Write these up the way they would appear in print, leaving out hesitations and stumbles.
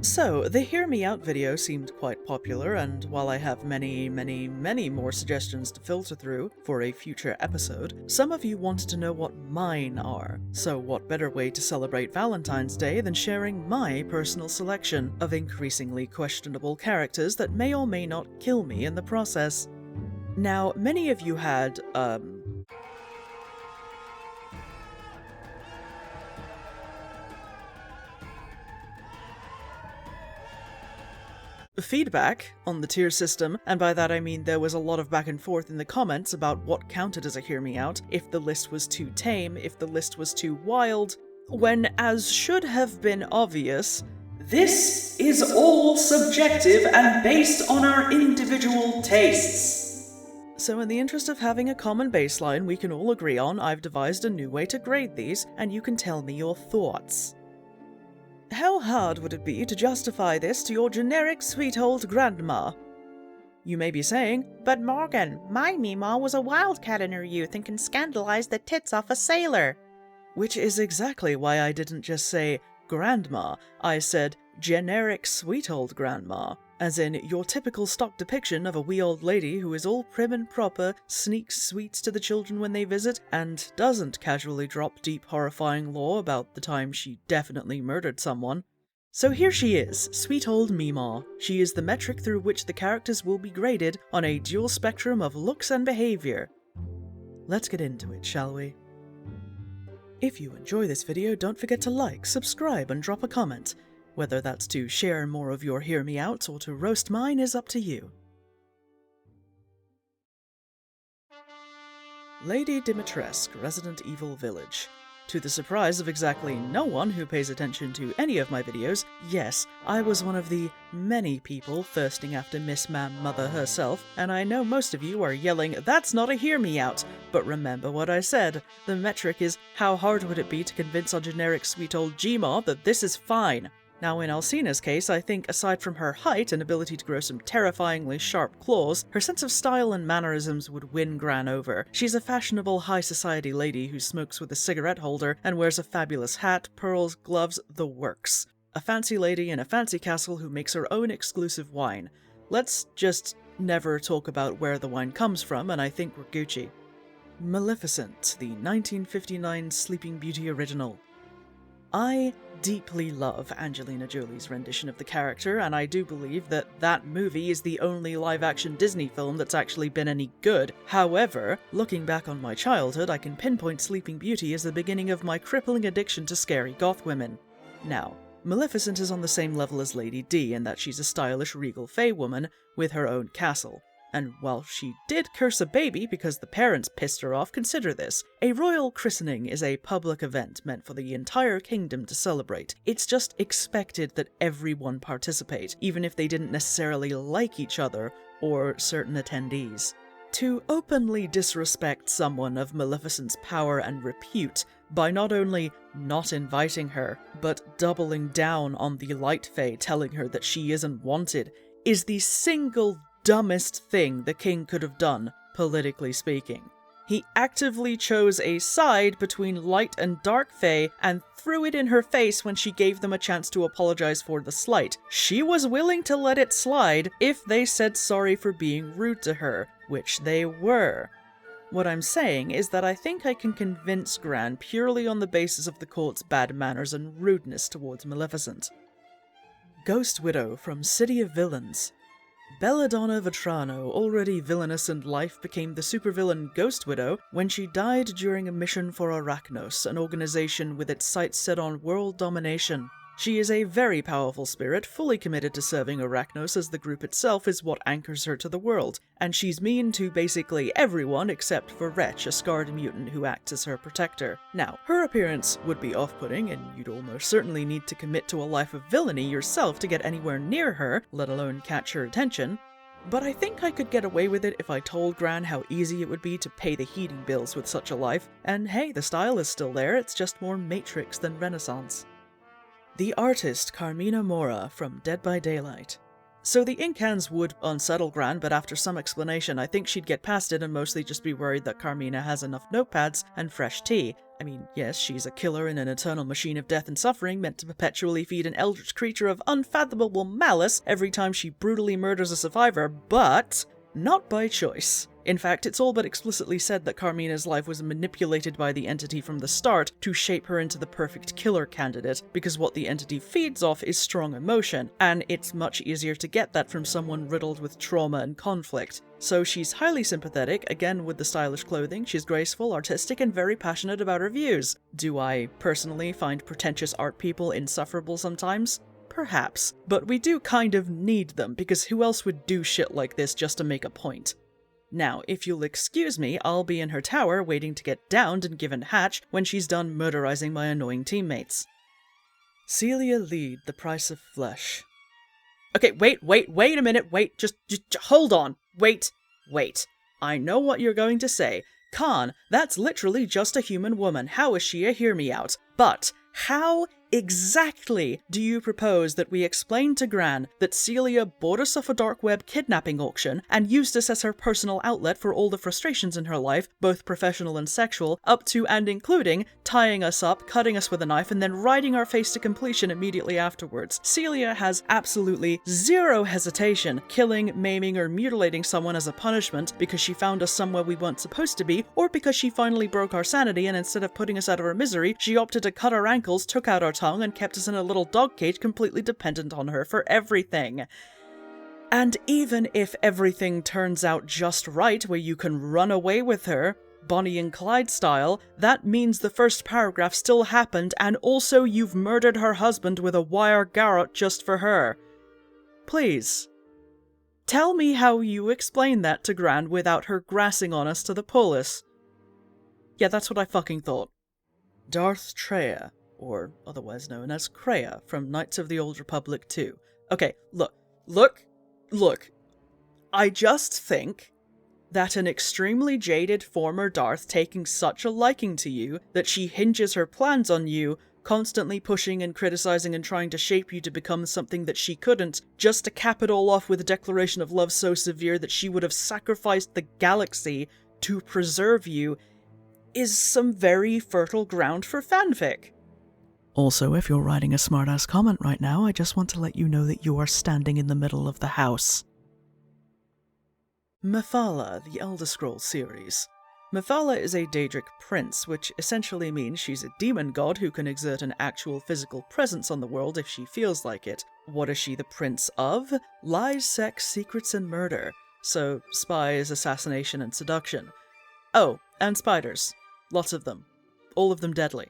So, the Hear Me Out video seemed quite popular, and while I have many more suggestions to filter through for a future episode, some of you wanted to know what mine are. So what better way to celebrate Valentine's Day than sharing my personal selection of increasingly questionable characters that may or may not kill me in the process. Now, many of you had, feedback on the tier system, and by that I mean there was a lot of back and forth in the comments about what counted as a Hear Me Out, if the list was too tame, if the list was too wild, when, as should have been obvious, this is all subjective and based on our individual tastes. So in the interest of having a common baseline we can all agree on, I've devised a new way to grade these, and you can tell me your thoughts. How hard would it be to justify this to your generic sweet old grandma? You may be saying, "But Morgan, my Meemaw was a wildcat in her youth and can scandalize the tits off a sailor." Which is exactly why I didn't just say grandma, I said generic sweet old grandma, as in your typical stock depiction of a wee old lady who is all prim and proper, sneaks sweets to the children when they visit, and doesn't casually drop deep horrifying lore about the time she definitely murdered someone. So here she is, sweet old Meemaw. She is the metric through which the characters will be graded on a dual spectrum of looks and behavior. Let's get into it, shall we? If you enjoy this video, don't forget to like, subscribe, and drop a comment. Whether that's to share more of your Hear Me Outs or to roast mine is up to you. Lady Dimitrescu, Resident Evil Village. To the surprise of exactly no one who pays attention to any of my videos, yes, I was one of the many people thirsting after Miss Ma'am Mother herself, and I know most of you are yelling, "That's not a Hear Me Out!" But remember what I said. The metric is, how hard would it be to convince our generic sweet old Gmaw that this is fine? Now in Alcina's case, I think aside from her height and ability to grow some terrifyingly sharp claws, her sense of style and mannerisms would win Gran over. She's a fashionable high society lady who smokes with a cigarette holder and wears a fabulous hat, pearls, gloves, the works. A fancy lady in a fancy castle who makes her own exclusive wine. Let's just never talk about where the wine comes from, and I think we're Gucci. Maleficent, the 1959 Sleeping Beauty original. I deeply love Angelina Jolie's rendition of the character, and I do believe that that movie is the only live-action Disney film that's actually been any good. However, looking back on my childhood, I can pinpoint Sleeping Beauty as the beginning of my crippling addiction to scary goth women. Now, Maleficent is on the same level as Lady D in that she's a stylish regal fae woman with her own castle. And while she did curse a baby because the parents pissed her off, consider this. A royal christening is a public event meant for the entire kingdom to celebrate. It's just expected that everyone participate, even if they didn't necessarily like each other or certain attendees. To openly disrespect someone of Maleficent's power and repute by not only not inviting her, but doubling down on the Light Fae telling her that she isn't wanted, is the single dumbest thing the king could have done, politically speaking. He actively chose a side between light and dark fae and threw it in her face when she gave them a chance to apologize for the slight. She was willing to let it slide if they said sorry for being rude to her, which they were. What I'm saying is that I think I can convince Gran purely on the basis of the court's bad manners and rudeness towards Maleficent. Ghost Widow from City of Villains. Belladonna Vetrano, already villainous in life, became the supervillain Ghost Widow when she died during a mission for Arachnos, an organization with its sights set on world domination. She is a very powerful spirit, fully committed to serving Arachnos as the group itself is what anchors her to the world, and she's mean to basically everyone except for Wretch, a scarred mutant who acts as her protector. Now, her appearance would be off-putting, and you'd almost certainly need to commit to a life of villainy yourself to get anywhere near her, let alone catch her attention. But I think I could get away with it if I told Gran how easy it would be to pay the heating bills with such a life, and hey, the style is still there, it's just more Matrix than Renaissance. The artist Carmina Mora from Dead by Daylight. So the ink cans would unsettle Gran, but after some explanation I think she'd get past it and mostly just be worried that Carmina has enough notepads and fresh tea. I mean, yes, she's a killer in an eternal machine of death and suffering meant to perpetually feed an eldritch creature of unfathomable malice every time she brutally murders a survivor, but not by choice. In fact, it's all but explicitly said that Carmina's life was manipulated by the entity from the start to shape her into the perfect killer candidate, because what the entity feeds off is strong emotion, and it's much easier to get that from someone riddled with trauma and conflict. So she's highly sympathetic, again with the stylish clothing, she's graceful, artistic, and very passionate about her views. Do I personally find pretentious art people insufferable sometimes? Perhaps. But we do kind of need them, because who else would do shit like this just to make a point? Now, if you'll excuse me, I'll be in her tower waiting to get downed and given hatch when she's done murderizing my annoying teammates. Celia Lead, The Price of Flesh. Okay, wait a minute, just hold on. Wait. I know what you're going to say. Khan, that's literally just a human woman. How is she a hear me out? But how exactly do you propose that we explain to Gran that Celia bought us off a dark web kidnapping auction and used us as her personal outlet for all the frustrations in her life, both professional and sexual, up to and including tying us up, cutting us with a knife, and then riding our face to completion immediately afterwards? Celia has absolutely zero hesitation killing, maiming, or mutilating someone as a punishment because she found us somewhere we weren't supposed to be, or because she finally broke our sanity and instead of putting us out of our misery, she opted to cut our ankles, took out our tongue, and kept us in a little dog cage completely dependent on her for everything. And even if everything turns out just right, where you can run away with her, Bonnie and Clyde style, that means the first paragraph still happened, and also you've murdered her husband with a wire garrote just for her. Please. Tell me how you explain that to Gran without her grassing on us to the police. Yeah, that's what I fucking thought. Darth Treya, or otherwise known as Kreia, from Knights of the Old Republic 2. Okay, look. I just think that an extremely jaded former Darth taking such a liking to you that she hinges her plans on you, constantly pushing and criticizing and trying to shape you to become something that she couldn't, just to cap it all off with a declaration of love so severe that she would have sacrificed the galaxy to preserve you, is some very fertile ground for fanfic. Also, if you're writing a smartass comment right now, I just want to let you know that you are standing in the middle of the house. Mephala, the Elder Scrolls series. Mephala is a Daedric prince, which essentially means she's a demon god who can exert an actual physical presence on the world if she feels like it. What is she the prince of? Lies, sex, secrets, and murder. So, spies, assassination, and seduction. Oh, and spiders. Lots of them. All of them deadly.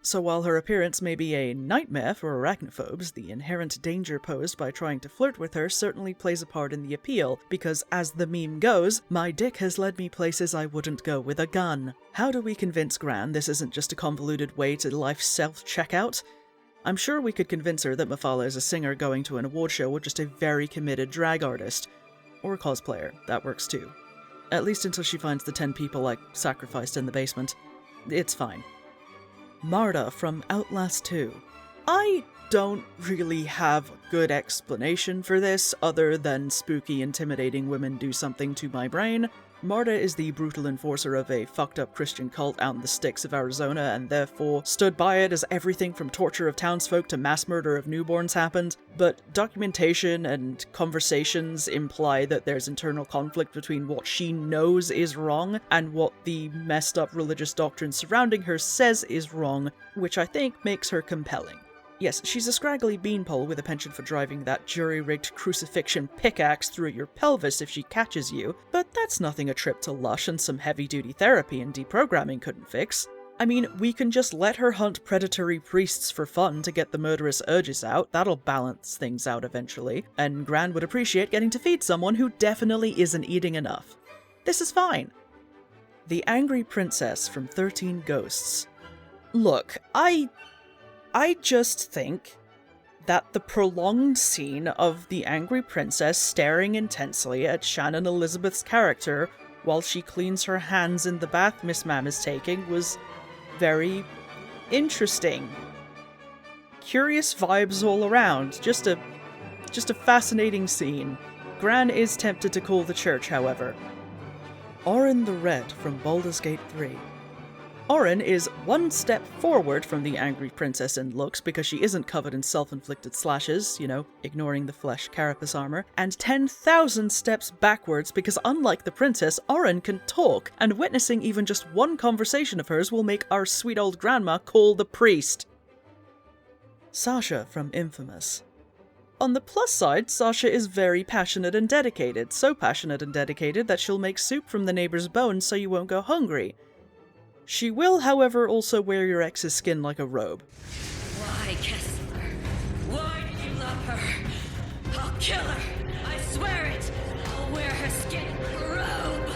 So while her appearance may be a nightmare for arachnophobes, the inherent danger posed by trying to flirt with her certainly plays a part in the appeal, because as the meme goes, my dick has led me places I wouldn't go with a gun. How do we convince Gran this isn't just a convoluted way to life self-checkout? I'm sure we could convince her that Mephala is a singer going to an award show or just a very committed drag artist. Or a cosplayer, that works too. At least until she finds the 10 people I sacrificed in the basement. It's fine. Marta from Outlast 2. I don't really have a good explanation for this, other than spooky, intimidating women do something to my brain. Marta is the brutal enforcer of a fucked up Christian cult out in the sticks of Arizona, and therefore stood by it as everything from torture of townsfolk to mass murder of newborns happened, but documentation and conversations imply that there's internal conflict between what she knows is wrong and what the messed up religious doctrine surrounding her says is wrong, which I think makes her compelling. Yes, she's a scraggly beanpole with a penchant for driving that jury-rigged crucifixion pickaxe through your pelvis if she catches you, but that's nothing a trip to Lush and some heavy-duty therapy and deprogramming couldn't fix. I mean, we can just let her hunt predatory priests for fun to get the murderous urges out, that'll balance things out eventually, and Gran would appreciate getting to feed someone who definitely isn't eating enough. This is fine. The Angry Princess from 13 Ghosts. Look, I just think that the prolonged scene of the Angry Princess staring intensely at Shannon Elizabeth's character while she cleans her hands in the bath Miss Mam is taking was very interesting. Curious vibes all around. Just a Just a fascinating scene. Gran is tempted to call the church, however. Orin the Red from Baldur's Gate 3. Orin is one step forward from the angry princess in looks because she isn't covered in self-inflicted slashes, ignoring the flesh carapace armor, and 10,000 steps backwards because unlike the princess, Orin can talk, and witnessing even just one conversation of hers will make our sweet old grandma call the priest. Sasha from Infamous. On the plus side, Sasha is very passionate and dedicated, so passionate and dedicated that she'll make soup from the neighbor's bones so you won't go hungry. She will, however, also wear your ex's skin like a robe. Why, Kessler? Why did you love her? I'll kill her! I swear it! I'll wear her skin robe!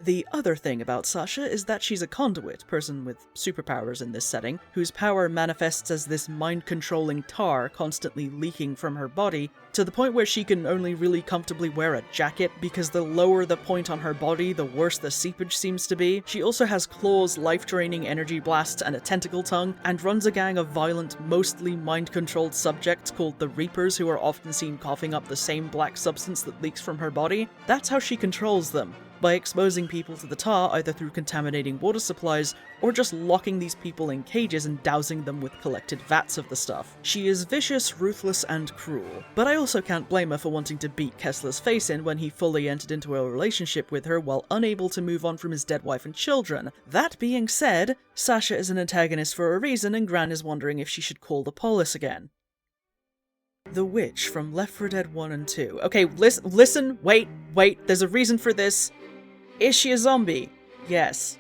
The other thing about Sasha is that she's a conduit, person with superpowers in this setting, whose power manifests as this mind-controlling tar constantly leaking from her body, to the point where she can only really comfortably wear a jacket, because the lower the point on her body, the worse the seepage seems to be. She also has claws, life-draining energy blasts, and a tentacle tongue, and runs a gang of violent, mostly mind-controlled subjects called the Reapers, who are often seen coughing up the same black substance that leaks from her body. That's how she controls them, by exposing people to the tar either through contaminating water supplies or just locking these people in cages and dousing them with collected vats of the stuff. She is vicious, ruthless, and cruel, but I also can't blame her for wanting to beat Kessler's face in when he fully entered into a relationship with her while unable to move on from his dead wife and children. That being said, Sasha is an antagonist for a reason, and Gran is wondering if she should call the police again. The Witch from Left 4 Dead 1 and 2. Okay, listen, wait, there's a reason for this. Is she a zombie? Yes.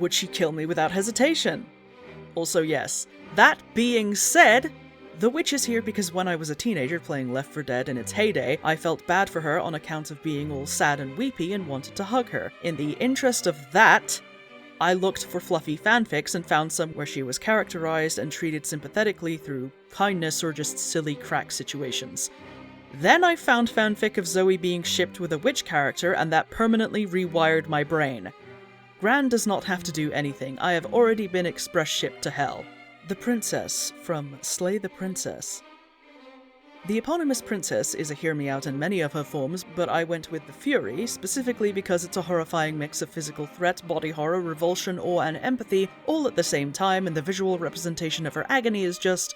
Would she kill me without hesitation? Also yes. That being said, the witch is here because when I was a teenager playing Left 4 Dead in its heyday, I felt bad for her on account of being all sad and weepy and wanted to hug her. In the interest of that, I looked for fluffy fanfics and found some where she was characterized and treated sympathetically through kindness or just silly crack situations. Then I found fanfic of Zoe being shipped with a witch character, and that permanently rewired my brain. Gran does not have to do anything, I have already been express shipped to hell. The Princess from Slay the Princess. The eponymous princess is a hear me out in many of her forms, but I went with the Fury, specifically because it's a horrifying mix of physical threat, body horror, revulsion, awe, and empathy, all at the same time, and the visual representation of her agony is just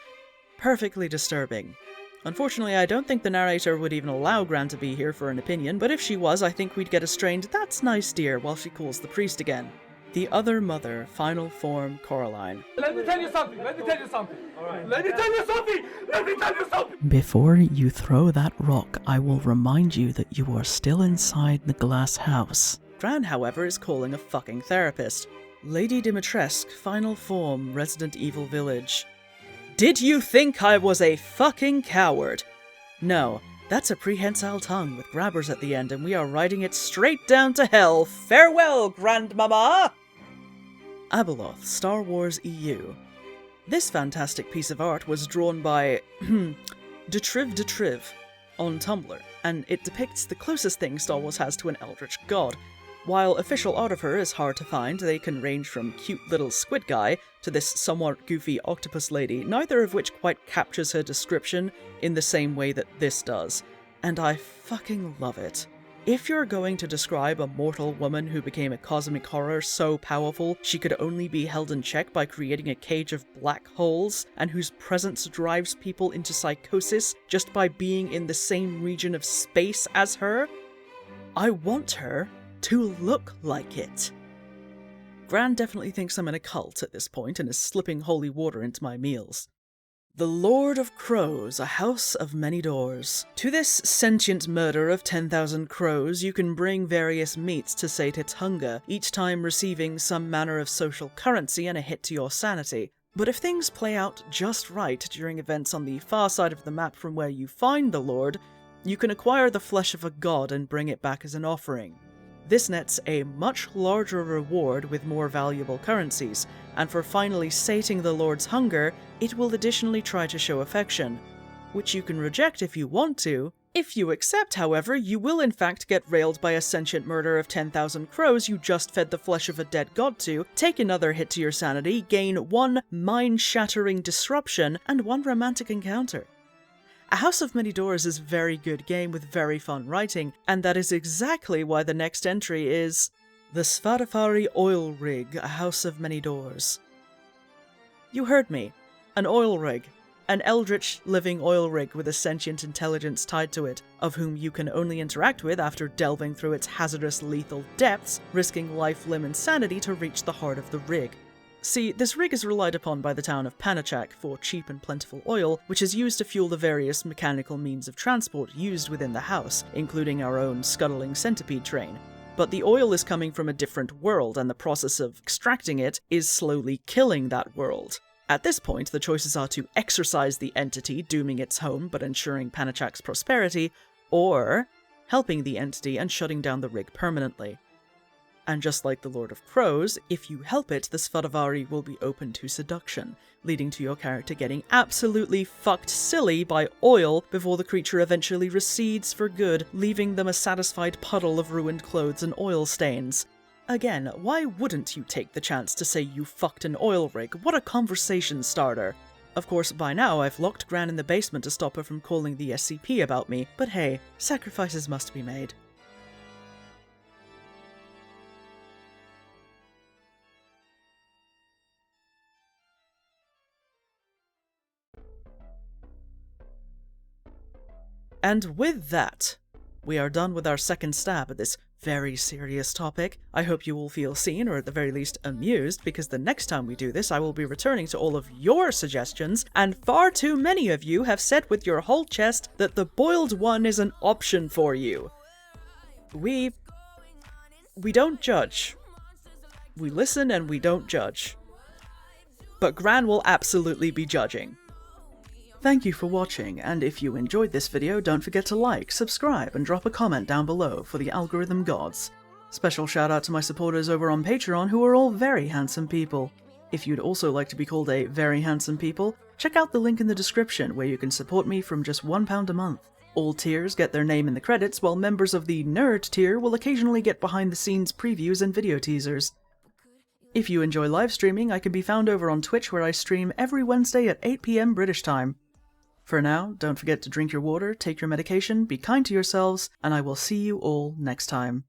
perfectly disturbing. Unfortunately, I don't think the narrator would even allow Gran to be here for an opinion, but if she was, I think we'd get a strained "that's nice, dear" while she calls the priest again. The Other Mother, Final Form, Coraline. Let me tell you something, Alright. Let me tell you something! Before you throw that rock, I will remind you that you are still inside the glass house. Gran, however, is calling a fucking therapist. Lady Dimitrescu, Final Form, Resident Evil Village. Did you think I was a fucking coward? No, that's a prehensile tongue with grabbers at the end, and we are riding it straight down to hell. Farewell, Grandmama! Abeloth, Star Wars EU. This fantastic piece of art was drawn by Detriv on Tumblr, and it depicts the closest thing Star Wars has to an eldritch god. While official art of her is hard to find, they can range from cute little squid guy to this somewhat goofy octopus lady, neither of which quite captures her description in the same way that this does. And I fucking love it. If you're going to describe a mortal woman who became a cosmic horror so powerful she could only be held in check by creating a cage of black holes, and whose presence drives people into psychosis just by being in the same region of space as her, I want her to look like it. Gran definitely thinks I'm in a cult at this point and is slipping holy water into my meals. The Lord of Crows, a house of many doors. To this sentient murder of 10,000 crows, you can bring various meats to sate its hunger, each time receiving some manner of social currency and a hit to your sanity. But if things play out just right during events on the far side of the map from where you find the Lord, you can acquire the flesh of a god and bring it back as an offering. This nets a much larger reward with more valuable currencies, and for finally sating the Lord's hunger, it will additionally try to show affection, which you can reject if you want to. If you accept, however, you will in fact get railed by a sentient murder of 10,000 crows you just fed the flesh of a dead god to, take another hit to your sanity, gain one mind-shattering disruption, and one romantic encounter. A House of Many Doors is a very good game with very fun writing, and that is exactly why the next entry is The Svadafari Oil Rig, A House of Many Doors. You heard me. An oil rig. An eldritch living oil rig with a sentient intelligence tied to it, of whom you can only interact with after delving through its hazardous lethal depths, risking life, limb, and sanity to reach the heart of the rig. See, this rig is relied upon by the town of Panachak for cheap and plentiful oil, which is used to fuel the various mechanical means of transport used within the house, including our own scuttling centipede train. But the oil is coming from a different world, and the process of extracting it is slowly killing that world. At this point, the choices are to exorcise the entity, dooming its home but ensuring Panachak's prosperity, or helping the entity and shutting down the rig permanently. And just like the Lord of Crows, if you help it, the Svadavari will be open to seduction, leading to your character getting absolutely fucked silly by oil before the creature eventually recedes for good, leaving them a satisfied puddle of ruined clothes and oil stains. Again, why wouldn't you take the chance to say you fucked an oil rig? What a conversation starter! Of course, by now I've locked Gran in the basement to stop her from calling the SCP about me, but hey, sacrifices must be made. And with that, we are done with our second stab at this very serious topic. I hope you all feel seen, or at the very least amused, because the next time we do this I will be returning to all of your suggestions, and far too many of you have said with your whole chest that the boiled one is an option for you. We don't judge. We listen and we don't judge. But Gran will absolutely be judging. Thank you for watching, and if you enjoyed this video, don't forget to like, subscribe, and drop a comment down below for the algorithm gods. Special shout out to my supporters over on Patreon, who are all very handsome people. If you'd also like to be called a very handsome people, check out the link in the description where you can support me from just £1 a month. All tiers get their name in the credits, while members of the Nerd tier will occasionally get behind-the-scenes previews and video teasers. If you enjoy live streaming, I can be found over on Twitch, where I stream every Wednesday at 8 PM British time. For now, don't forget to drink your water, take your medication, be kind to yourselves, and I will see you all next time.